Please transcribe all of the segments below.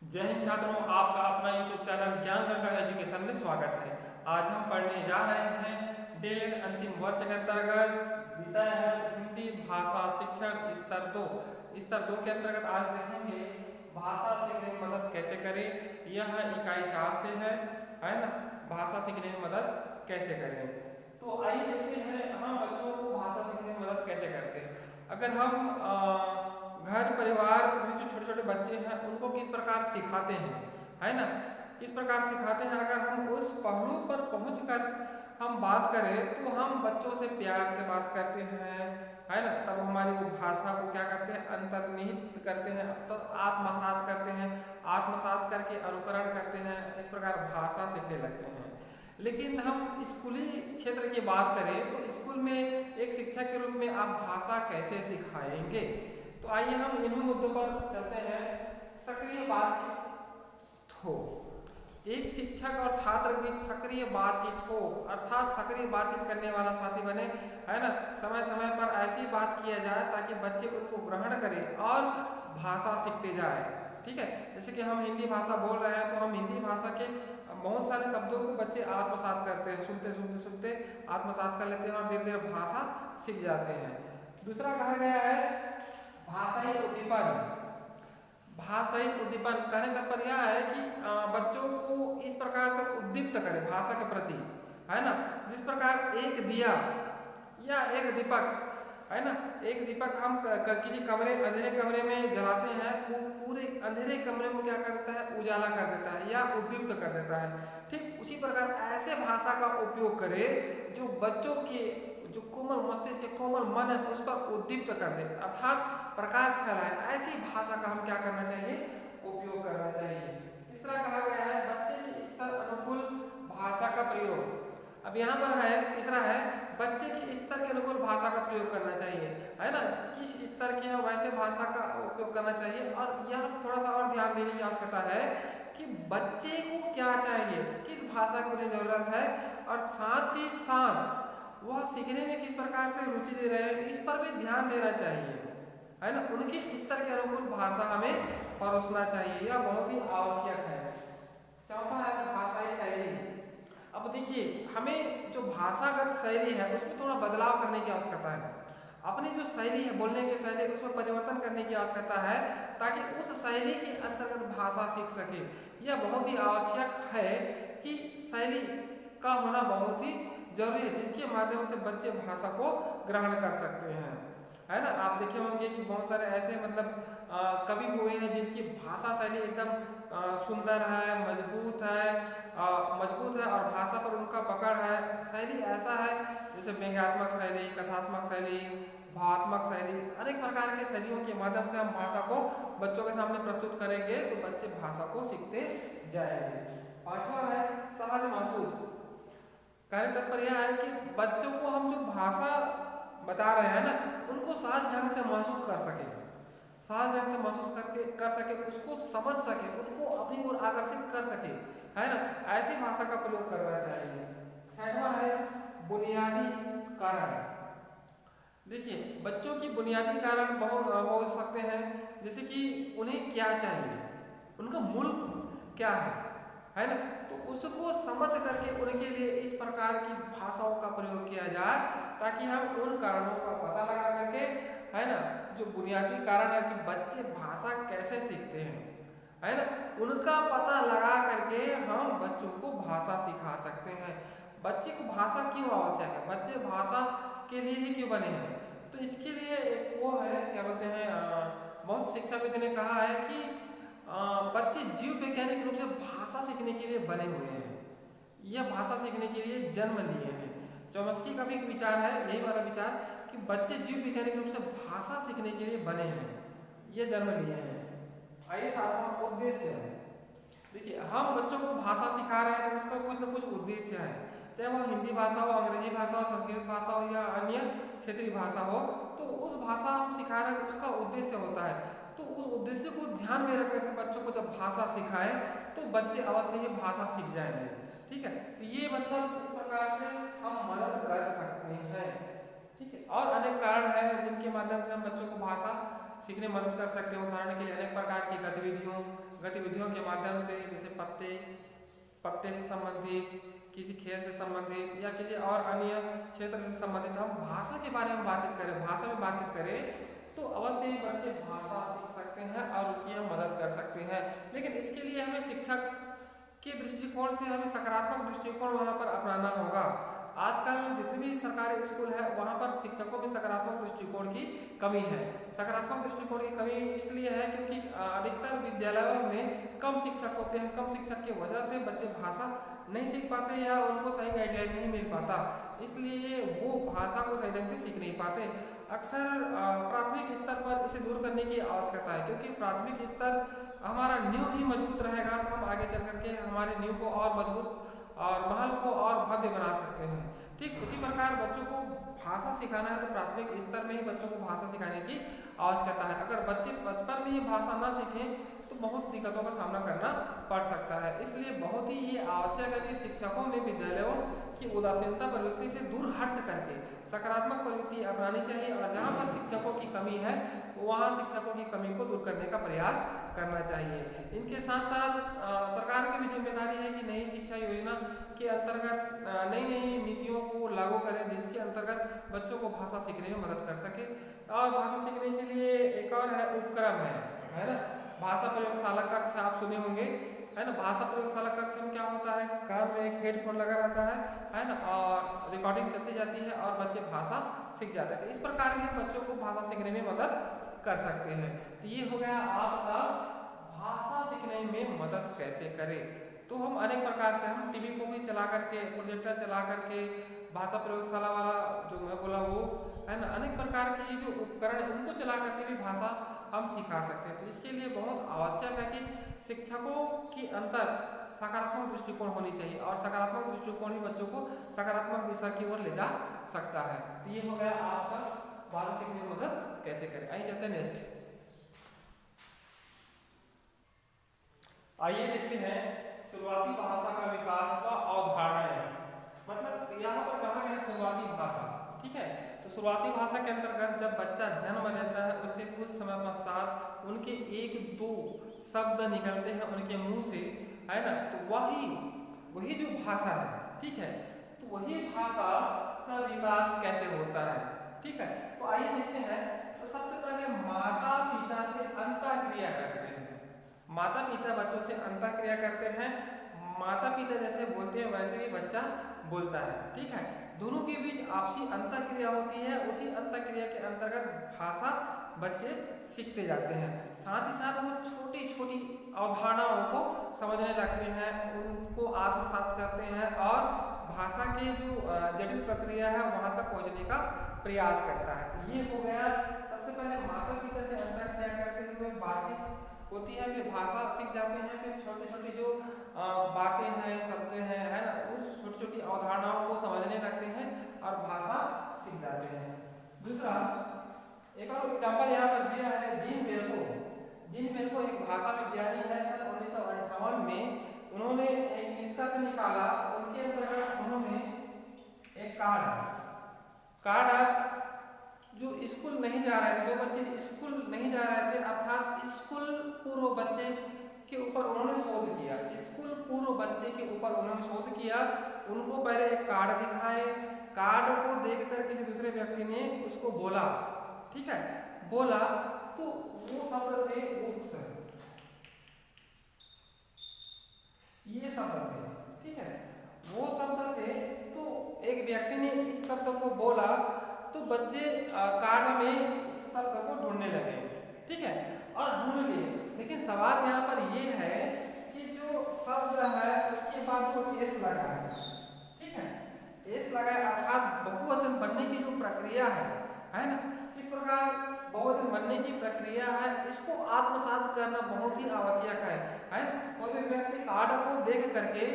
जय हिंद छात्रों, आपका अपना YouTube चैनल ज्ञान गंगा एजुकेशन में स्वागत है। आज हम पढ़ने जा रहे हैं डेढ़ अंतिम वर्ष के अंतर्गत विषय है हिंदी भाषा शिक्षण स्तर 2 के अंतर्गत आज देखेंगे भाषा सीखने में मदद कैसे करें। यह इकाई 4 से है ना। भाषा सीखने में मदद कैसे करें, तो आइए देखते हैं हम बच्चों को भाषा सीखने में मदद कैसे करते हैं। अगर हम घर परिवार में जो छोटे छोटे बच्चे हैं उनको किस प्रकार सिखाते हैं, है ना, किस प्रकार सिखाते हैं, अगर हम उस पहलू पर पहुंचकर हम बात करें तो हम बच्चों से प्यार से बात करते हैं, है ना। तब हमारी वो भाषा को क्या करते हैं, अंतर्निहित करते हैं, तो आत्मसात करते हैं, आत्मसात करके अनुकरण करते हैं, इस प्रकार भाषा सीखने लगते हैं। लेकिन हम स्कूली क्षेत्र की बात करें तो स्कूल में एक शिक्षक के रूप में आप भाषा कैसे सिखाएंगे, तो आइए हम इन्हीं मुद्दों पर चलते हैं। सक्रिय बातचीत हो, एक शिक्षक और छात्र के बीच सक्रिय बातचीत हो, अर्थात सक्रिय बातचीत करने वाला साथी बने, है ना। समय समय पर ऐसी बात किया जाए ताकि बच्चे उनको ग्रहण करें और भाषा सीखते जाए। ठीक है, जैसे कि हम हिंदी भाषा बोल रहे हैं तो हम हिंदी भाषा के बहुत सारे शब्दों को बच्चे आत्मसात करते हैं, सुनते सुनते सुनते आत्मसात कर लेते हैं और धीरे धीरे भाषा सीख जाते हैं। दूसरा कहा गया है भाषाई उद्दीपन। भाषाई उद्दीपन कहने का तात्पर्य यह है कि बच्चों को इस प्रकार से उद्दीप्त करें भाषा के प्रति, है ना। जिस प्रकार एक दिया या एक दीपक, है ना, एक दीपक हम किसी अंधेरे कमरे में जलाते हैं, वो पूरे अंधेरे कमरे को क्या कर देता है, उजाला कर देता है या उद्दीप्त कर देता है। ठीक उसी प्रकार ऐसे भाषा का उपयोग करें जो बच्चों के जो कोमल मस्तिष्क के कोमल मन है उस पर उद्दीप्त कर दे, अर्थात प्रकाश फैलाए। ऐसी भाषा का हम क्या करना चाहिए, उपयोग करना चाहिए। तीसरा कहा गया है बच्चे के स्तर अनुकूल भाषा का प्रयोग। अब यहाँ पर है तीसरा है बच्चे के स्तर के अनुकूल भाषा का प्रयोग करना चाहिए, है ना। किस स्तर के है वैसे भाषा का उपयोग करना चाहिए। और यह थोड़ा सा और ध्यान देने की आवश्यकता है कि बच्चे को क्या चाहिए, किस भाषा की उन्हें जरूरत है, और साथ ही साथ वह सीखने में किस प्रकार से रुचि ले रहे हैं, इस पर भी ध्यान देना चाहिए, है ना। उनके स्तर के अनुकूल भाषा हमें परोसना चाहिए, यह बहुत ही आवश्यक है। चौथा है भाषाई शैली। अब देखिए हमें जो भाषागत शैली है उसमें थोड़ा बदलाव करने की आवश्यकता है। अपनी जो शैली है, बोलने की शैली, उसमें परिवर्तन करने की आवश्यकता है ताकि उस शैली के अंतर्गत भाषा सीख सके। यह बहुत ही आवश्यक है कि शैली का होना बहुत ही जरूरी है, जिसके माध्यम से बच्चे भाषा को ग्रहण कर सकते हैं, है ना। आप देखे होंगे कि बहुत सारे ऐसे कवि हुए हैं जिनकी भाषा शैली एकदम सुंदर है, मजबूत है और भाषा पर उनका पकड़ है। शैली ऐसा है जैसे व्यंग्यात्मक शैली, कथात्मक शैली, भावात्मक शैली, अनेक प्रकार के शैलियों के माध्यम से हम भाषा को बच्चों के सामने प्रस्तुत करेंगे तो बच्चे भाषा को सीखते जाएंगे। पांचवा है सहज महसूस। कहने का तात्पर्य यह है कि बच्चों को हम जो भाषा बता रहे हैं ना उनको सहज ढंग से महसूस कर सके, सहज ढंग से महसूस कर सके, उसको समझ सके, उनको अपनी ओर आकर्षित कर सके, है ना। ऐसी भाषा का प्रयोग करना चाहिए। छठवां है बुनियादी कारण। देखिए बच्चों की बुनियादी कारण बहुत हो सकते हैं, जैसे कि उन्हें क्या चाहिए, उनका मूल क्या है ना। तो उसको समझ करके उनके लिए इस प्रकार की भाषाओं का प्रयोग किया जाए ताकि हम उन कारणों का पता लगा करके, है ना, जो बुनियादी कारण है कि बच्चे भाषा कैसे सीखते हैं, है ना, उनका पता लगा करके हम बच्चों को भाषा सिखा सकते हैं। बच्चे को भाषा क्यों आवश्यक है, बच्चे भाषा के लिए ही क्यों बने हैं, तो इसके लिए एक वो है क्या बोलते हैं, बहुत शिक्षाविद ने कहा है कि बच्चे जीव वैज्ञानिक रूप से भाषा सीखने के लिए बने हुए हैं, यह भाषा सीखने के लिए जन्म लिए हैं। चॉम्स्की का भी एक विचार है, यही वाला विचार कि बच्चे जीव वैज्ञानिक रूप से भाषा सीखने के लिए बने हैं, ये जन्म लिए हैं। आइए सातवां उद्देश्य है। देखिए हम बच्चों को भाषा सिखा रहे हैं तो उसका कुछ न कुछ उद्देश्य है, चाहे वह हिंदी भाषा हो, अंग्रेजी भाषा हो, संस्कृत भाषा हो या अन्य क्षेत्रीय भाषा हो, तो उस भाषा हम सिखा रहे हैं उसका उद्देश्य होता है। तो उस उद्देश्य को ध्यान में रख करके बच्चों को जब भाषा सिखाएं तो बच्चे अवश्य ही भाषा सीख जाएंगे। ठीक है, तो ये इस प्रकार से हम मदद कर सकते हैं। ठीक है, और अनेक कारण है जिनके माध्यम से हम बच्चों को भाषा सीखने में मदद कर सकते हैं। उदाहरण के लिए अनेक प्रकार की गतिविधियों गतिविधियों के माध्यम से, जैसे पत्ते से संबंधित, किसी खेल से संबंधित या किसी और अन्य क्षेत्र से संबंधित हम भाषा के बारे में बातचीत करें, भाषा में बातचीत करें, तो अवश्य ही बच्चे भाषा सीख सकते हैं और उनकी हम मदद कर सकते हैं। लेकिन इसके लिए हमें शिक्षक के दृष्टिकोण से हमें सकारात्मक दृष्टिकोण वहाँ पर अपनाना होगा। आजकल जितने भी सरकारी स्कूल है वहाँ पर शिक्षकों में सकारात्मक दृष्टिकोण की कमी है। सकारात्मक दृष्टिकोण की कमी इसलिए है क्योंकि अधिकतर विद्यालयों में कम शिक्षक होते हैं। कम शिक्षक की वजह से बच्चे भाषा नहीं सीख पाते या उनको सही गाइडलाइन नहीं मिल पाता, इसलिए वो भाषा को सही ढंग से सीख नहीं पाते। अक्सर प्राथमिक स्तर पर इसे दूर करने की आवश्यकता है, क्योंकि प्राथमिक स्तर हमारा नींव ही मजबूत रहेगा तो हम आगे चल करके हमारे नींव को और मजबूत और महल को और भव्य बना सकते हैं। ठीक उसी प्रकार बच्चों को भाषा सिखाना है तो प्राथमिक स्तर में ही बच्चों को भाषा सिखाने की आवश्यकता है। अगर बच्चे बचपन में ही भाषा ना सीखें तो बहुत दिक्कतों का सामना करना पड़ सकता है। इसलिए बहुत ही ये आवश्यक है कि शिक्षकों में विद्यालयों की उदासीनता प्रवृत्ति से दूर हट करके सकारात्मक प्रवृत्ति अपनानी चाहिए और जहाँ पर शिक्षकों की कमी है वहाँ शिक्षकों की कमी को दूर करने का प्रयास करना चाहिए। इनके साथ साथ सरकार की भी जिम्मेदारी है कि नई शिक्षा योजना के अंतर्गत नई नई नीतियों को लागू करें, जिसके अंतर्गत बच्चों को भाषा सीखने में मदद कर सके। और भाषा सीखने के लिए एक और है उपक्रम है ना, भाषा प्रयोगशाला कक्ष आप सुने होंगे, है ना। भाषा प्रयोगशाला कक्ष में क्या होता है, कान में एक हेडफोन लगा रहता है ना, और रिकॉर्डिंग चलती जाती है और बच्चे भाषा सीख जाते हैं। तो इस प्रकार के बच्चों को भाषा सीखने में मदद कर सकते हैं। तो ये हो गया आपका भाषा सीखने में मदद कैसे करें। तो हम अनेक प्रकार से हम टीवी को भी चला करके, प्रोजेक्टर चला करके, भाषा प्रयोगशाला वाला जो मैं बोला वो है ना, अनेक प्रकार के जो उपकरण उनको चला करके भी भाषा हम सिखा सकते हैं। तो इसके लिए बहुत आवश्यक है कि शिक्षकों के अंदर सकारात्मक दृष्टिकोण होनी चाहिए और सकारात्मक दृष्टिकोण ही बच्चों को सकारात्मक दिशा की ओर ले जा सकता है। तो ये हो गया आपका भाषा सीखने में मदद कैसे करें। आइए चलते हैं नेक्स्ट। आइए देखते हैं शुरुआती भाषा का विकास व अवधारणाएं। मतलब यहाँ पर कहा गया शुरुआती भाषा, ठीक है। तो शुरुआती भाषा के अंतर्गत जब बच्चा जन्म लेता है उससे कुछ समय पश्चात उनके एक दो शब्द निकलते हैं उनके मुंह से, है ना, तो वही जो भाषा है, ठीक है, तो वही भाषा का विकास कैसे होता है, ठीक है। तो आइए देखते हैं। तो सबसे पहले माता पिता से अंतःक्रिया करते हैं। माता पिता बच्चों से अंतःक्रिया करते हैं। माता पिता जैसे बोलते हैं वैसे ही बच्चा बोलता है, ठीक है। दोनों के बीच आपसी अंतःक्रिया होती है। उसी अंतःक्रिया के अंतर्गत भाषा बच्चे सीखते जाते हैं। साथ ही साथ वो छोटी छोटी अवधारणाओं को समझने लगते हैं, उनको आत्मसात करते हैं और भाषा की जो जटिल प्रक्रिया है वहां तक पहुंचने का प्रयास करता है। तो ये हो गया सबसे पहले माता पिता से अंतःक्रिया करते हुए बातचीत होती है, फिर भाषा सीख जाते हैं, फिर छोटी छोटी जो बातें हैं, शब्द हैं, है ना, उस छोटी छोटी अवधारणाओं को समझने लगते हैं और भाषा सीख जाते हैं। दूसरा एक और एग्जाम्पल यहाँ पर दिया है जीन बेल्को। जीन बेल्को एक भाषा विज्ञानी है। सन 1958 में उन्होंने एक निष्कर्ष निकाला। उनके अंतर्गत उन्होंने एक कार्ड जो स्कूल नहीं जा रहे थे, जो बच्चे स्कूल नहीं जा रहे थे, अर्थात स्कूल पूर्व बच्चे के ऊपर उन्होंने शोध किया। स्कूल पूर्व बच्चे के ऊपर उन्होंने शोध किया। उनको पहले एक कार्ड दिखाए, कार्ड को देखकर किसी दूसरे व्यक्ति ने उसको बोला, ठीक है, बोला तो वो शब्द थे बुक्स, ये शब्द थे, ठीक है, वो शब्द थे। तो एक व्यक्ति ने इस शब्द को बोला तो बच्चे कार्ड में इस शब्द को ढूंढने लगे, ठीक है, और ढूंढ लिए। लेकिन सवाल यहाँ पर ये है कि जो शब्द है उसके बाद जो एस लगा है, ठीक है, एस लगा है, अर्थात बहुवचन बनने की जो प्रक्रिया है ना, इस प्रकार बहुवचन बनने की प्रक्रिया है, इसको आत्मसात करना बहुत ही आवश्यक है। कोई भी व्यक्ति कार्ड को देख करके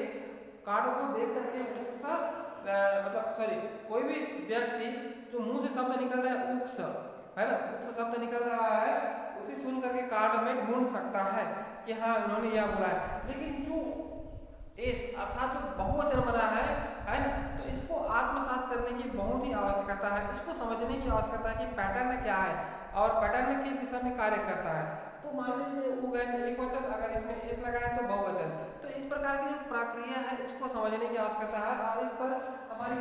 कोई भी व्यक्ति जो मुंह से शब्द निकल रहा है उक्स, है ना, उक्स शब्द निकल रहा है, उसे सुन करके कार्ड में ढूंढ सकता है कि हाँ इन्होंने यह बोला है। लेकिन जो एस अर्थात जो बहुवचन बना है ना, तो इसको आत्मसात करने की बहुत ही आवश्यकता है। इसको समझने की आवश्यकता है कि पैटर्न क्या है और पैटर्न किस दिशा में कार्य करता है। तो मान लीजिए उ गए एक वचन, अगर इसमें एस लगाए तो बहुवचन। तो इस प्रकार की जो प्रक्रिया है इसको समझने की आवश्यकता है और इस पर हमारी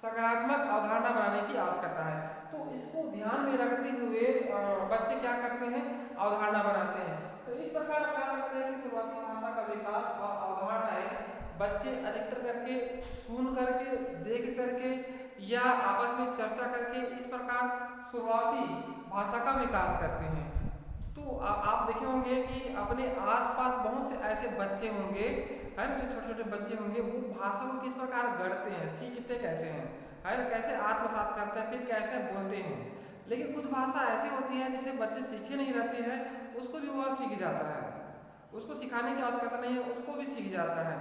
सकारात्मक अवधारणा बनाने की आवश्यकता है। तो इसको ध्यान में रखते हुए बच्चे क्या करते हैं, अवधारणा बनाते हैं। तो इस प्रकार कह सकते हैं कि शुरुआती भाषा का विकास और अवधारणाएं बच्चे अधिकतर करके सुन करके, देख करके या आपस में चर्चा करके इस प्रकार शुरुआती भाषा का विकास करते हैं। तो आप देखे होंगे कि अपने आसपास बहुत से ऐसे बच्चे होंगे, है ना, जो छोटे छोटे बच्चे होंगे, वो भाषा को किस प्रकार गढ़ते हैं, सीखते कैसे हैं, है ना, कैसे आत्मसात करते हैं, फिर कैसे बोलते हैं। लेकिन कुछ भाषा ऐसी होती है जिसे बच्चे सीखे नहीं रहते हैं, उसको भी वह सीख जाता है, उसको सिखाने की आवश्यकता नहीं है, उसको भी सीख जाता है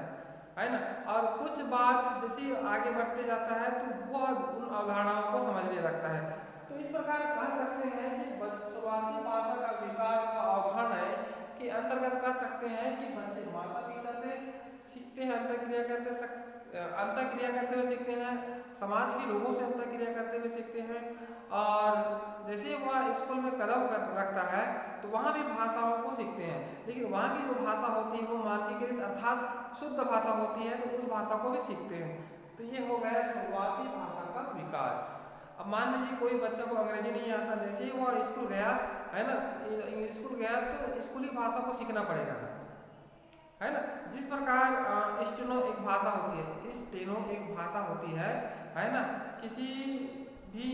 ना। और कुछ बात जैसे आगे बढ़ते जाता है तो वह उन अवधारणाओं को समझने लगता है। तो इस प्रकार कह सकते हैं कि शुरुआती भाषा का विकास का अवधारणाएं के अंतर्गत कह सकते हैं कि बच्चे माता पिता से सीखते हैं, अंतःक्रिया करते हुए सीखते हैं, समाज के लोगों से अंतःक्रिया करते हुए सीखते हैं। और जैसे वह स्कूल में कदम रखता है तो वहाँ भी भाषाओं को सीखते हैं, लेकिन वहाँ की जो भाषा होती है वो मानकीकृत अर्थात शुद्ध भाषा होती है, तो उस भाषा को भी सीखते हैं। तो ये हो गया शुरुआती भाषा का विकास। अब मान लीजिए कोई बच्चा को अंग्रेजी नहीं आता, जैसे ही वह स्कूल गया, है ना, स्कूल गया तो स्कूली भाषा को सीखना पड़ेगा, है ना। जिस प्रकार स्टेनो एक भाषा होती है, स्टेनो एक भाषा होती है ना। किसी भी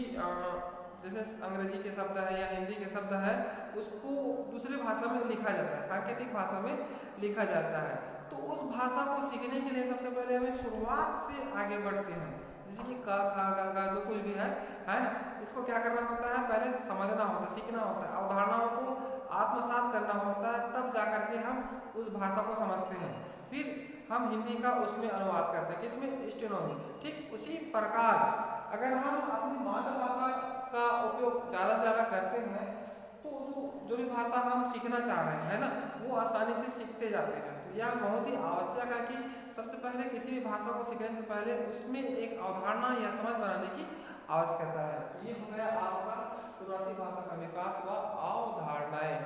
जैसे अंग्रेजी के शब्द है या हिंदी के शब्द है, उसको दूसरी भाषा में लिखा जाता है, सांकेतिक भाषा में लिखा जाता है। तो उस भाषा को सीखने के लिए सबसे पहले हमें शुरुआत से आगे बढ़ते हैं, जैसे कि क ख ग घ जो कुछ भी है ना, इसको क्या करना होता है, पहले समझना होता है, सीखना होता है, अवधारणाओं को आत्मसात करना होता है, तब जाकर के हम उस भाषा को समझते हैं। फिर हम हिंदी का उसमें अनुवाद करते हैं, किसमें, स्टेनो में। ठीक उसी प्रकार अगर हम अपनी मातृभाषा का उपयोग ज़्यादा से ज़्यादा करते हैं तो जो भी भाषा हम सीखना चाह रहे हैं, है ना, वो आसानी से सीखते जाते हैं। तो यह बहुत ही आवश्यक है कि सबसे पहले किसी भी भाषा को सीखने से पहले उसमें एक अवधारणा या समझ बनाने की आवश्यकता है। तो ये हो गया आपका शुरुआती भाषा का विकास व अवधारणाएं।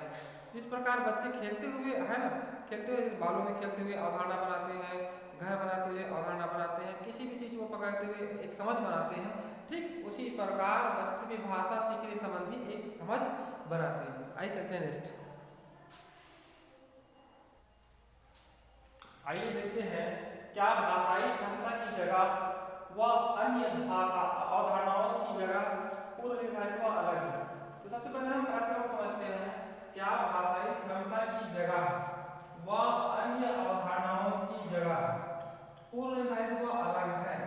जिस प्रकार बच्चे खेलते हुए, है ना, खेलते हुए बालों में खेलते हुए अवधारणा बनाते हैं, घर बनाते हुए अवधारणा बनाते हैं, किसी भी चीज़ को पकड़ते हुए एक समझ बनाते हैं, ठीक उसी प्रकार बच्चे भी भाषा सीखने संबंधी एक समझ बनाते हैं। आइए चलते हैं नेक्स्ट। आइए देखते हैं क्या भाषाई क्षमता की जगह व अन्य भाषा अवधारणाओं की जगह पूर्व निर्धारित व अलग है। तो सबसे पहले हम प्रश्न को समझते हैं, क्या भाषाई क्षमता की जगह व अन्य अवधारणाओं की जगह पूर्व निर्धारित व अलग है।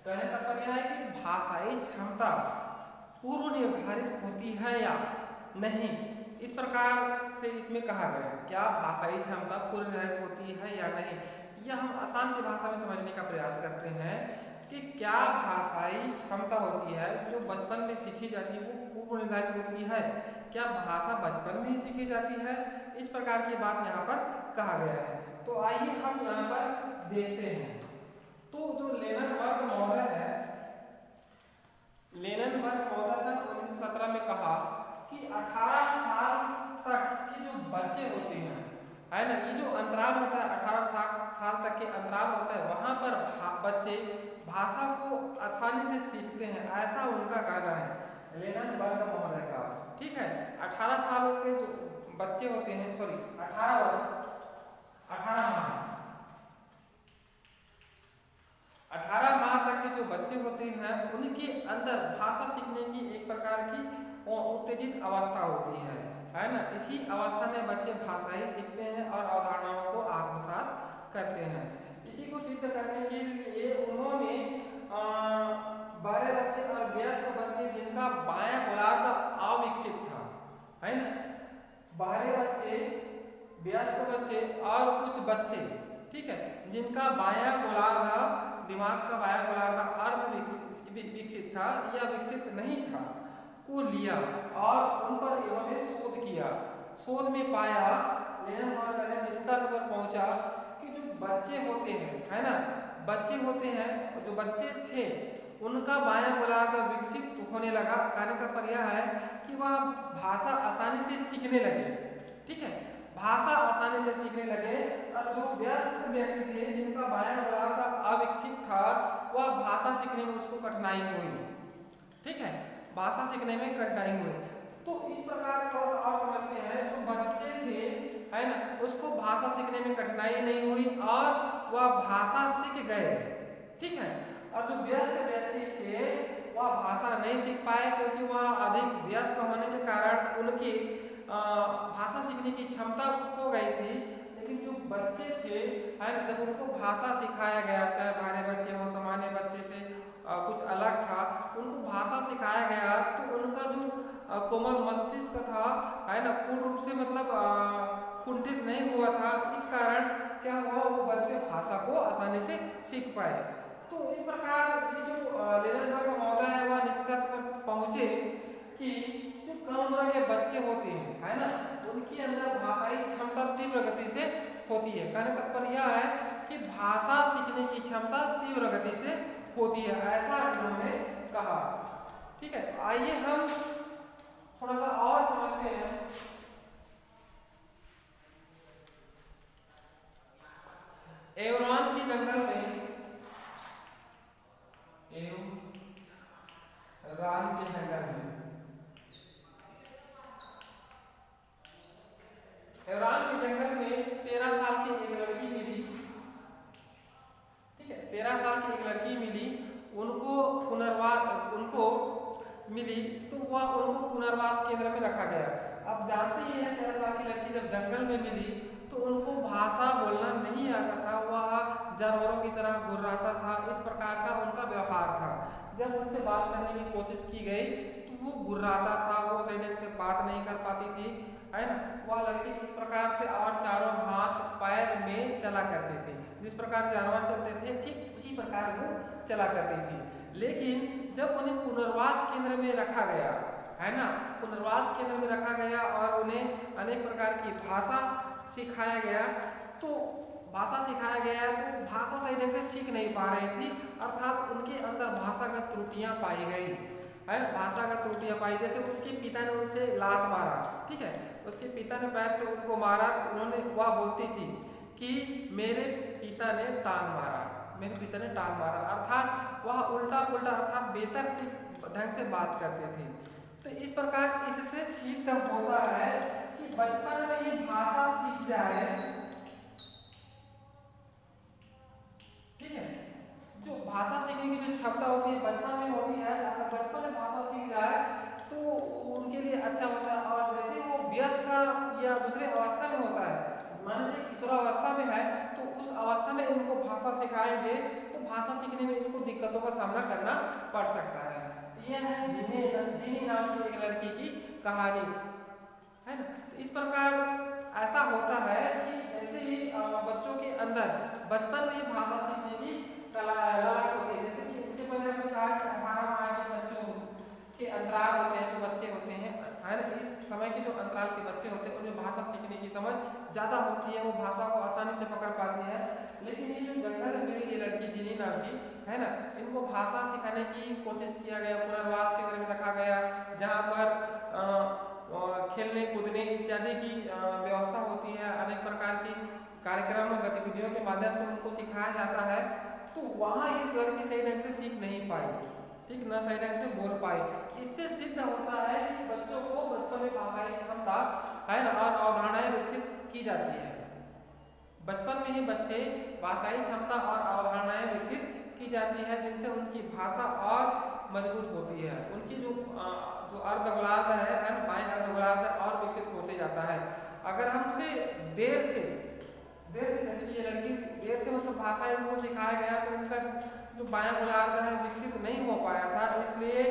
कहने का तात्पर्य है कि भाषाई क्षमता पूर्व निर्धारित होती है या नहीं, इस प्रकार से इसमें कहा गया है। क्या भाषाई क्षमता पूर्व निर्धारित होती है या नहीं, यह हम आसान सी भाषा में समझने का प्रयास करते हैं कि क्या भाषाई क्षमता होती है जो बचपन में सीखी जाती है वो पूर्व निर्धारित होती है, क्या भाषा बचपन में ही सीखी जाती है, इस प्रकार की बात यहाँ पर कहा गया है। तो आइए हम यहाँ पर देखते हैं। तो जो लेननबर्ग महोदय है, लेननबर्ग महोदय सन 1917 में कहा कि 18 साल तक के जो बच्चे होते हैं, है ना, ये जो अंतराल होता है 18 साल तक के अंतराल होता है, वहाँ पर बच्चे भाषा को आसानी से सीखते हैं, ऐसा उनका कहना है, लेननबर्ग महोदय का। ठीक है, 18 साल के जो बच्चे होते हैं, 18 माह तक के जो बच्चे होते हैं उनके अंदर भाषा सीखने की एक प्रकार की उत्तेजित अवस्था होती है ना। इसी अवस्था में बच्चे भाषाएं सीखते हैं और अवधारणाओं को आत्मसात करते हैं। इसी को सिद्ध करने के लिए उन्होंने बड़े बच्चे और वयस्क बच्चे जिनका बायां गोलार्ध अविकसित था, है ना, बाहरी बच्चे, वयस्क बच्चे और कुछ बच्चे, ठीक है, जिनका बायां गोलार्ध, दिमाग का बायां गोलार्ध अर्ध विकसित था या विकसित नहीं था, को लिया और उन पर इन्होंने शोध किया। शोध में पाया, लेननबर्ग ने निष्कर्ष पर पहुंचा कि जो बच्चे होते हैं, है ना, बच्चे होते हैं, जो बच्चे थे उनका बायां गोलार्ध विकसित होने लगा। कहने का तात्पर्य है कि वह भाषा आसानी से सीखने लगे। ठीक है, भाषा आसानी से सीखने लगे। और जो वयस्क व्यक्ति थे जिनका बायां गोलार्ध अविकसित था, वह भाषा सीखने में उसको कठिनाई हुई। ठीक है, भाषा सीखने में कठिनाई हुई। तो इस प्रकार थोड़ा सा और समझते हैं, जो बच्चे थे है ना, उसको भाषा सीखने में कठिनाई नहीं हुई और वह भाषा सीख गए। ठीक है, और जो वयस्क व्यक्ति थे वह भाषा नहीं सीख पाए, क्योंकि वह अधिक वयस्क होने के कारण उनकी भाषा सीखने की क्षमता खो गई थी। लेकिन जो बच्चे थे है ना, जब उनको भाषा सिखाया गया, चाहे भारे बच्चे हो, सामान्य बच्चे से कुछ अलग था, उनको भाषा सिखाया गया, तो उनका जो कोमल मस्तिष्क था है ना, पूर्ण रूप से मतलब कुंठित नहीं हुआ था। इस कारण क्या हुआ, वो बच्चे भाषा को आसानी से सीख पाए। तो इस प्रकार ये जो लेननबर्ग महोदय है वह निष्कर्ष पर पहुंचे कि जो कम उम्र के बच्चे होते हैं है ना, उनके अंदर भाषाई क्षमता तीव्र गति से होती है। कहने का तात्पर्य यह है कि भाषा सीखने की क्षमता तीव्र गति से होती है, ऐसा उन्होंने कहा। ठीक है, आइए हम थोड़ा सा और समझते हैं। एवरॉन के जंगल में, एवरॉन के जंगल में, एवरॉन के जंगल में 13 साल की एक लड़की मिली। ठीक है, 13 साल की एक लड़की मिली, उनको मिली, तो वह उनको पुनर्वास केंद्र में रखा गया। अब जानते ही हैं 13 साल की लड़की जब जंगल में मिली तो उनको भाषा बोलना नहीं आता था, वह जानवरों की तरह गुर्राता था। इस प्रकार का उनका व्यवहार था। जब उनसे बात करने की कोशिश की गई तो वो गुर्राता था, वो सही ढंग से बात नहीं कर पाती थी है ना। वह लड़की इस प्रकार से और चारों हाथ पैर में चला करते थे, जिस प्रकार जानवर चलते थे ठीक उसी प्रकार वो चला करती थी। लेकिन जब उन्हें पुनर्वास केंद्र में रखा गया है ना, पुनर्वास केंद्र में रखा गया और उन्हें अनेक प्रकार की भाषा सिखाया गया, तो भाषा सिखाया गया तो भाषा सही ढंग से सीख नहीं पा रही थी, अर्थात उनके अंदर भाषागत त्रुटियां पाई गई है, भाषागत त्रुटियां पाई। जैसे उसके पिता ने उनसे लात मारा, ठीक है, उसके पिता ने पैर से उनको मारा, उन्होंने वह बोलती थी कि मेरे पिता ने टांग मारा, मेरे पिता ने टांग मारा, अर्थात वह उल्टा पुल्टा अर्थात बेतर ढंग से बात करते थे। तो इस प्रकार इससे सिद्ध होता है कि बचपन में ही भाषा सीख जाए। ठीक है, जो भाषा सीखने की जो क्षमता होती है बचपन में होती है, अगर बचपन में भाषा सीख जाए तो उनके लिए अच्छा होता है। और वैसे वो वयस्क या दूसरे अवस्था में होता है, मान लीजिए किशोरावस्था में है तो उस अवस्था में इनको भाषा सिखाएंगे तो भाषा सीखने में इसको दिक्कतों का सामना करना पड़ सकता है। यह है जिनी नाम की एक लड़की की कहानी है ना। तो इस प्रकार ऐसा होता है कि ऐसे ही बच्चों के अंदर बचपन में भाषा सीखने की ललक होती है। जैसे कि इसके पहले हमने कहा कि 18 माह के बच्चों के अंतराल होते हैं, जो बच्चे होते हैं है ना, इस समय के जो अंतराल के बच्चे होते हैं उनमें भाषा सीखने की समझ ज़्यादा होती है, वो भाषा को आसानी से पकड़ पाती है। लेकिन ये जो जंगल में मिली ये लड़की जिनी नाम की है ना, इनको भाषा सिखाने की कोशिश किया गया, पुनर्वास केंद्र में रखा गया जहाँ पर खेलने कूदने इत्यादि की व्यवस्था होती है, अनेक प्रकार की कार्यक्रम गतिविधियों के माध्यम से उनको सिखाया जाता है। तो वहाँ इस लड़की सही ढंग से सीख नहीं पाई, ठीक ना, सही ढंग से बोल पाई। इससे सिद्ध होता है कि बच्चों को बचपन में भाषाई क्षमता है ना और अवधारणाएं विकसित की जाती है। बचपन में ही बच्चे भाषाई क्षमता और अवधारणाएं विकसित की जाती है, जिनसे उनकी भाषा और मजबूत होती है। उनकी जो अर्धगोलार्ध है बाएं अर्धगोलार्ध और विकसित होते जाता है। अगर हम उसे देर से जैसे कि ये लड़की देर से मतलब भाषा इनको सिखाया गया तो उनका जो बायां गोलार्ध है विकसित नहीं हो पाया था, इसलिए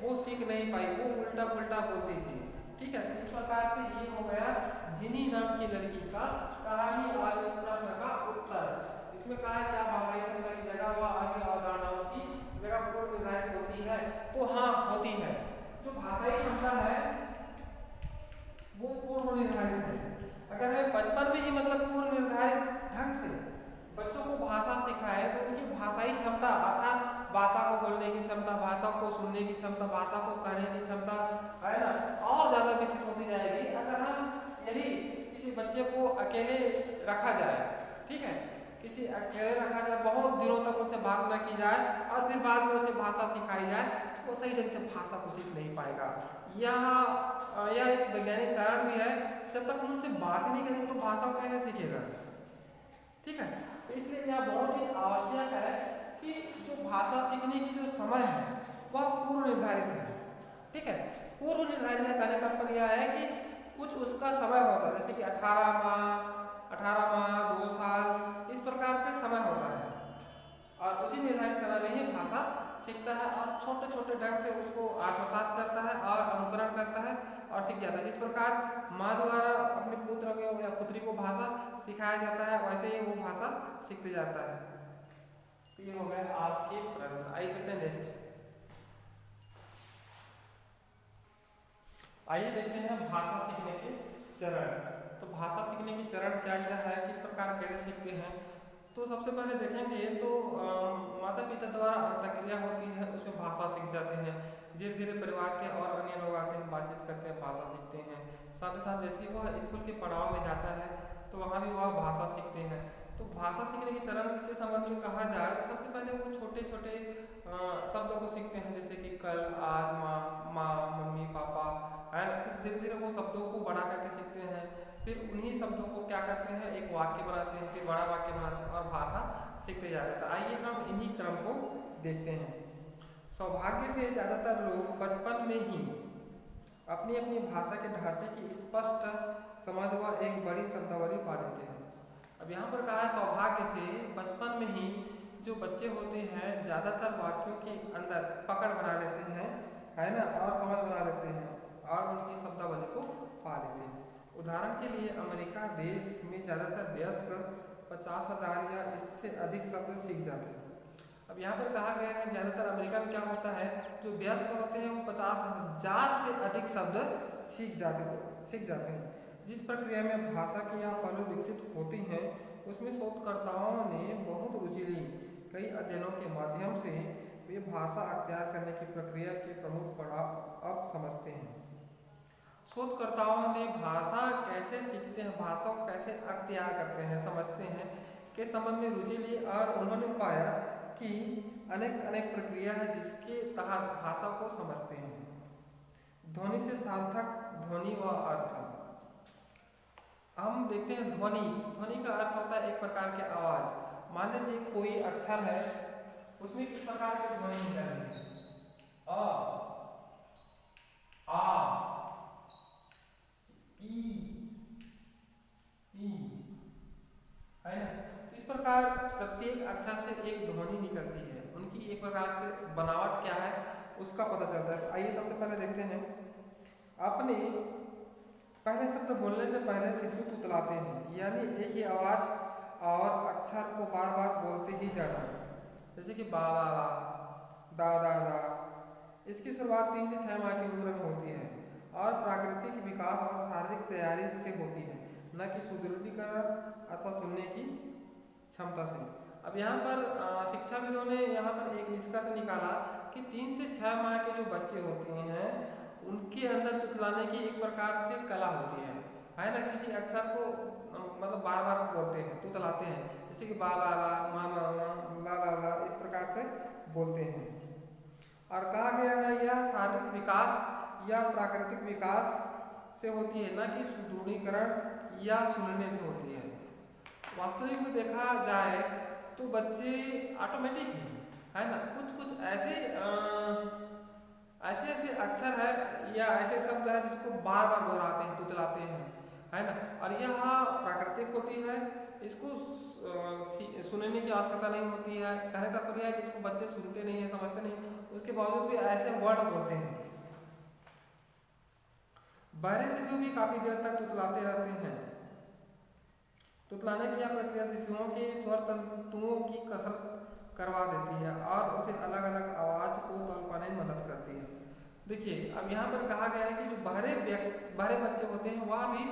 वो सीख नहीं पाई, वो उल्टा पुल्टा बोलती थी। ठीक है, इस प्रकार से ये हो गया जिनी नाम की लड़की का कहानी और इस प्रश्न का उत्तर। इसमें कहा है क्या भाषाई क्षमता की जगह व अन्य अवधारणाओं की जगह पूर्व निर्धारित होती है? तो हाँ, होती है। जो भाषाई क्षमता है वो पूर्व निर्धारित है। अगर हमें बचपन में ही मतलब पूर्व निर्धारित ढंग से बच्चों को भाषा सिखाए तो उनकी भाषाई क्षमता अर्थात भाषा को बोलने की क्षमता, भाषा को सुनने की क्षमता, भाषा को कहने की क्षमता है ना अकेले रखा जाए, ठीक है, किसी अकेले रखा जाए, बहुत दिनों तक उनसे बात ना की जाए और फिर बाद में उसे भाषा सिखाई जाए, वो सही ढंग से भाषा को सीख नहीं पाएगा। यह एक वैज्ञानिक कारण भी है, जब तक हम उनसे बात ही नहीं करेंगे तो भाषा को कैसे सीखेगा, ठीक है। तो इसलिए यह बहुत ही आवश्यक है कि जो भाषा सीखने की जो समय है वह पूर्व निर्धारित है, ठीक है। पूर्व निर्धारित कहने का तात्पर्य यह है कि कुछ उसका समय होता है, जैसे कि 18 माह 2 साल इस प्रकार से समय होता है और उसी निर्धारित समय में ही भाषा सीखता है और छोटे छोटे ढंग से उसको आत्मसात करता है और अनुकरण करता है और सीख जाता है। जिस प्रकार माँ द्वारा अपने पुत्र को या पुत्री को भाषा सिखाया जाता है, वैसे ही वो भाषा सीखते जाता है। तो ये हो गए आपके प्रश्न। आइए चलते हैं नेक्स्ट। आइए देखते हैं भाषा सीखने के चरण। तो भाषा सीखने के चरण क्या क्या है, किस प्रकार कैसे सीखते हैं। तो सबसे पहले देखेंगे तो माता पिता द्वारा अंतःक्रिया होती है, उसमें भाषा सीख जाते हैं। धीरे धीरे परिवार के और अन्य लोग आते हैं, बातचीत करते हैं, भाषा सीखते हैं। साथ ही साथ जैसे वह स्कूल के पड़ाव में जाता है तो वहाँ भी वह भाषा सीखते हैं। तो भाषा सीखने के चरण के संबंध में कहा जाए तो सबसे पहले वो छोटे छोटे शब्दों को सीखते हैं, जैसे कि कल, आज, माँ, मम्मी, पापा, है। धीरे धीरे वो शब्दों को बढ़ा करके सीखते हैं, फिर उन्हीं शब्दों को क्या करते हैं, एक वाक्य बनाते हैं, फिर बड़ा वाक्य बनाते हैं और भाषा सीखते जाते हैं। तो आइए हम इन्हीं क्रम को देखते हैं। सौभाग्य से ज़्यादातर लोग बचपन में ही अपनी अपनी भाषा के ढांचे की स्पष्ट समझ व एक बड़ी शब्दावली पा लेते हैं। अब यहाँ पर कहा है सौभाग्य से बचपन में ही जो बच्चे होते हैं ज़्यादातर वाक्यों के अंदर पकड़ बना लेते हैं, है ना, और समझ बना लेते हैं और उनकी शब्दावली को पा लेते हैं। उदाहरण के लिए अमेरिका देश में ज़्यादातर वयस्क 50,000 या इससे अधिक शब्द सीख जाते हैं। अब यहाँ पर कहा गया है ज़्यादातर अमेरिका में क्या होता है, जो वयस्क होते हैं वो 50,000 से अधिक शब्द सीख जाते हैं। जिस प्रक्रिया में भाषा की यह पहलू विकसित होती हैं उसमें शोधकर्ताओं ने बहुत रुचि ली। कई अध्ययनों के माध्यम से वे भाषा अख्तियार करने की प्रक्रिया के प्रमुख पड़ाव अब समझते हैं। शोधकर्ताओं ने भाषा कैसे सीखते हैं, भाषा को कैसे अख्तियार करते हैं, समझते हैं के संबंध में रुचि ली और उन्होंने पाया कि अनेक प्रक्रिया है जिसके तहत भाषा को समझते हैं। ध्वनि से सार्थक ध्वनि व अर्थ। हम देखते हैं ध्वनि का अर्थ होता है एक प्रकार की आवाज। मान लीजिए कोई अक्षर है, उसमें किस प्रकार की ध्वनि निकलती है, अ, आ, ई, है ना। तो इस प्रकार प्रत्येक अक्षर से एक ध्वनि निकलती है, उनकी एक प्रकार से बनावट क्या है उसका पता चलता है। आइए सबसे पहले देखते हैं, अपने पहले शब्द बोलने से पहले शिशु तुतलाते हैं, यानी एक ही आवाज और अक्षर को बार बार बोलते ही जाना, जैसे कि बा बा बा, दा दा दा। इसकी शुरुआत 3 से 6 माह की उम्र में होती है और प्राकृतिक विकास और शारीरिक तैयारी से होती है, न कि सुदृढ़ीकरण अथवा सुनने की क्षमता से। अब यहाँ पर शिक्षाविदों ने यहाँ पर एक निष्कर्ष निकाला कि 3 से 6 माह के जो बच्चे होते हैं उनके अंदर तुतलाने की एक प्रकार से कला होती है ना। किसी अक्षर को मतलब बार बार बोलते हैं, तुतलाते हैं, जैसे कि बा बा बा, मा मा मा, ला ला ला, इस प्रकार से बोलते हैं। और कहा गया है यह शारीरिक विकास या प्राकृतिक विकास से होती है, न कि सुदृढ़ीकरण या सुनने से होती है। वास्तविक में देखा जाए तो बच्चे ऑटोमेटिक ही, है ना, कुछ ऐसे अक्षर है या ऐसे शब्द है जिसको बार बार दोहराते हैं, तुतलाते हैं, है ना। और यह प्राकृतिक होती है, इसको सुनने की आवश्यकता नहीं होती है। कहने का तात्पर्य है कि इसको बच्चे सुनते नहीं है, समझते नहीं, उसके बावजूद भी ऐसे वर्ड बोलते हैं। बहरे शिशु भी काफी देर तक तुतलाते रहते हैं। तुतलाने की यह प्रक्रिया शिशुओं के स्वर तंतुओं की कसरत करवा देती है और उसे अलग अलग आवाज को तौल पाने में मदद करती है। देखिए अब यहाँ पर कहा गया है कि जो बहरे बच्चे होते हैं वह भी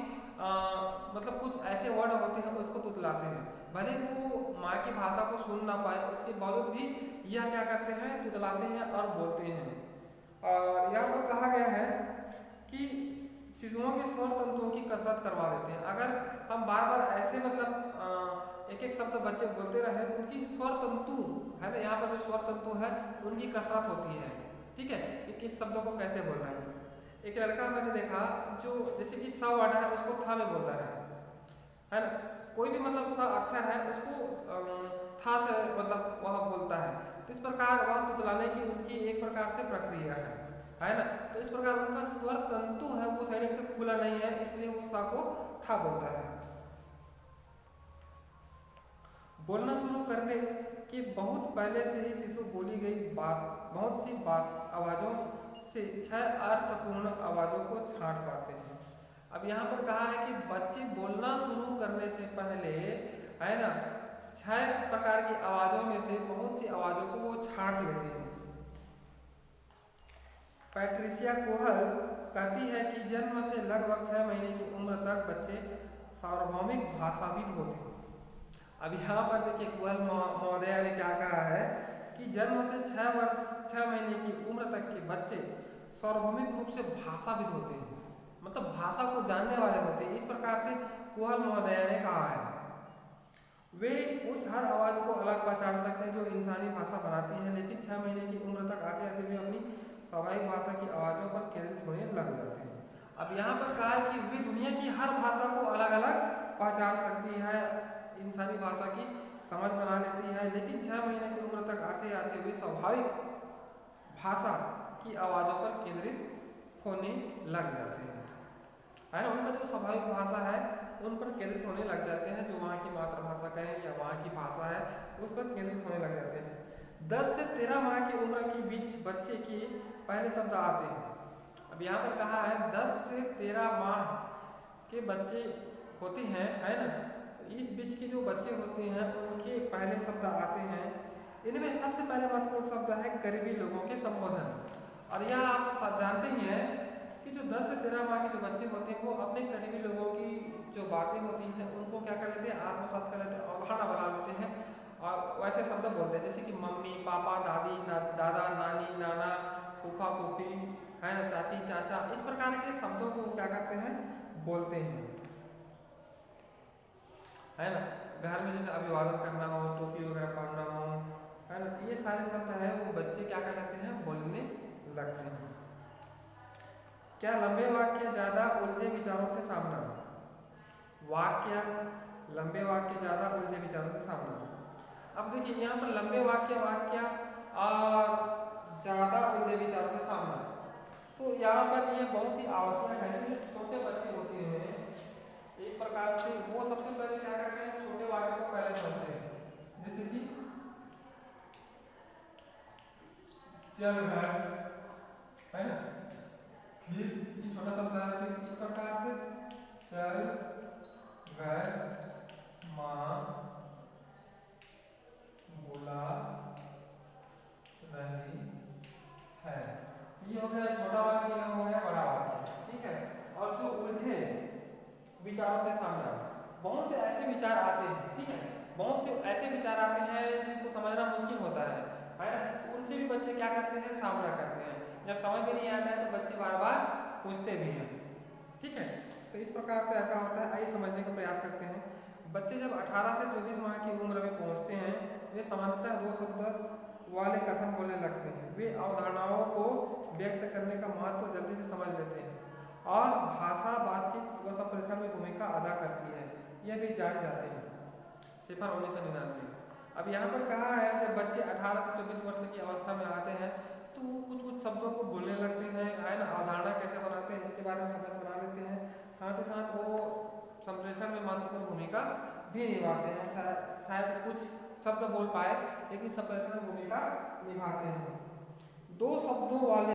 मतलब कुछ ऐसे वर्ड होते हैं उसको तुतलाते हैं, भले वो माँ की भाषा को सुन ना पाए, उसके बावजूद भी यह क्या करते हैं, तुतलाते हैं और बोलते हैं। और यहाँ पर कहा गया है कि शिशुओं के स्वर तंतुओं की कसरत करवा देते हैं। अगर हम बार बार ऐसे मतलब एक एक शब्द बच्चे बोलते रहे तो उनकी स्वर तंतु है ना, यहाँ पर जो स्वर तंतु है उनकी कसरत होती है। ठीक है, कि किस शब्दों को कैसे बोलना है। एक लड़का मैंने देखा जो जैसे कि स वर्ड है उसको था में बोलता है ना, कोई भी मतलब स अक्षर है उसको था से मतलब वह बोलता है। तो इस प्रकार वह तुतलाने की उनकी एक प्रकार से प्रक्रिया है ना। तो इस प्रकार उनका स्वर तंतु है वो साइड से खुला नहीं है, इसलिए वो सा को था बोलता है। बोलना शुरू करने के बहुत पहले से ही शिशु बोली गई बहुत सी आवाजों से 6 अर्थपूर्ण आवाजों को छांट पाते हैं। अब यहाँ पर कहा है कि बच्चे बोलना शुरू करने से पहले है ना 6 प्रकार की आवाजों में से बहुत सी आवाजों को वो छांट लेते हैं। पैट्रिशिया कोहल कहती है कि जन्म से लगभग 6 महीने की उम्र तक बच्चे सार्वभौमिक भाषाविद होते हैं। अब यहाँ पर देखिए कोहल महोदया ने क्या कहा है कि जन्म से 6 महीने की उम्र तक के बच्चे सार्वभौमिक रूप से भाषाविद होते हैं, मतलब भाषा को जानने वाले होते हैं। इस प्रकार से कोहल महोदया ने कहा है। वे उस हर आवाज को अलग पहचान सकते हैं जो इंसानी भाषा बनाती है, लेकिन 6 महीने की उम्र तक आते आते वे अपनी स्वाभाविक भाषा की आवाजों पर केंद्रित होने लग जाते हैं। अब यहाँ पर कहा है कि वे दुनिया की हर भाषा को अलग अलग पहचान सकती है, इंसानी भाषा की समझ बना लेती है, लेकिन 6 महीने की उम्र तक आते आते वे स्वाभाविक भाषा की आवाजों पर केंद्रित होने लग जाते हैं, है ना। उनका जो स्वाभाविक भाषा है उन पर केंद्रित होने लग जाते हैं, जो वहाँ की मातृभाषा कहें या वहाँ की भाषा है उस पर केंद्रित होने लग जाते हैं। 10 से 13 माह की उम्र के बीच बच्चे के पहले शब्द आते हैं। अब यहाँ पर कहा है 10 से 13 माह के बच्चे होते हैं, है ना। इस बीच के जो बच्चे होते हैं उनके पहले शब्द आते हैं। इनमें सबसे पहले महत्वपूर्ण शब्द है करीबी लोगों के संबोधन। और यह आप सब जानते ही हैं कि जो 10 से 13 माह के जो बच्चे होते हैं वो अपने करीबी लोगों की जो बातें होती हैं उनको क्या कर लेते हैं, आत्मसात कर लेते हैं, अवधारणा बना लेते हैं और वैसे शब्द बोलते हैं जैसे कि मम्मी पापा दादी दादा नानी नाना फूफा फूफी, है ना, चाची चाचा। इस प्रकार के शब्दों को क्या करते हैं, बोलते हैं, है ना। घर में जैसे अभिवादन करना हो, टोपी वगैरह पहनना हो, है ना, ये सारे शब्द है वो बच्चे क्या कर लेते हैं, बोलने लगते हैं। क्या लंबे वाक्य ज्यादा उलझे विचारों से सामना, लंबे वाक्य ज्यादा उलझे विचारों से सामना। अब देखिए यहाँ पर लंबे वाक्य और ज्यादा उलझे विचारों से सामना, तो यहाँ पर ये बहुत ही आवश्यक है। जो छोटे बच्चे होते हैं एक प्रकार से वो सबसे पहले क्या करते हैं, छोटे वाक्य को पहले समझते हैं, जैसे कि चल घर, है ना, फिर ये छोटा शब्द है, फिर इस प्रकार से चल घर माँ बुला रही है। ये हो गया छोटा वाक्य, ये हो गया बड़ा वाक्य, ठीक है। और जो उलझे विचारों से सामना, बहुत से ऐसे विचार आते हैं, ठीक है, बहुत से ऐसे विचार आते हैं जिसको समझना मुश्किल होता है ना, तो उनसे भी बच्चे क्या करते हैं, सामना करते हैं। जब समझ में नहीं आता है तो बच्चे बार बार पूछते भी हैं, ठीक है। तो इस प्रकार से ऐसा होता है। आइए समझने का प्रयास करते हैं। बच्चे जब 18 से 24 माह की उम्र में पहुंचते हैं वे सामान्यतः 2 शब्द वाले कथन बोलने लगते हैं। वे अवधारणाओं को व्यक्त करने का महत्व जल्दी से समझ लेते हैं और भाषा बातचीत व संप्रेषण में भूमिका अदा करती है, यह भी जान जाते हैं। सिफर 1999। अब यहाँ पर कहा है जब बच्चे 18 से 24 वर्ष की अवस्था में आते हैं तो कुछ शब्दों को बोलने लगते हैं, है ना, अवधारणा कैसे बनाते हैं इसके बारे में समझ बना लेते हैं। साथ ही साथ वो संप्रेषण में महत्वपूर्ण भूमिका भी निभाते हैं। शायद कुछ शब्द बोल पाए लेकिन संप्रेषण में भूमिका निभाते हैं। 2 शब्दों वाले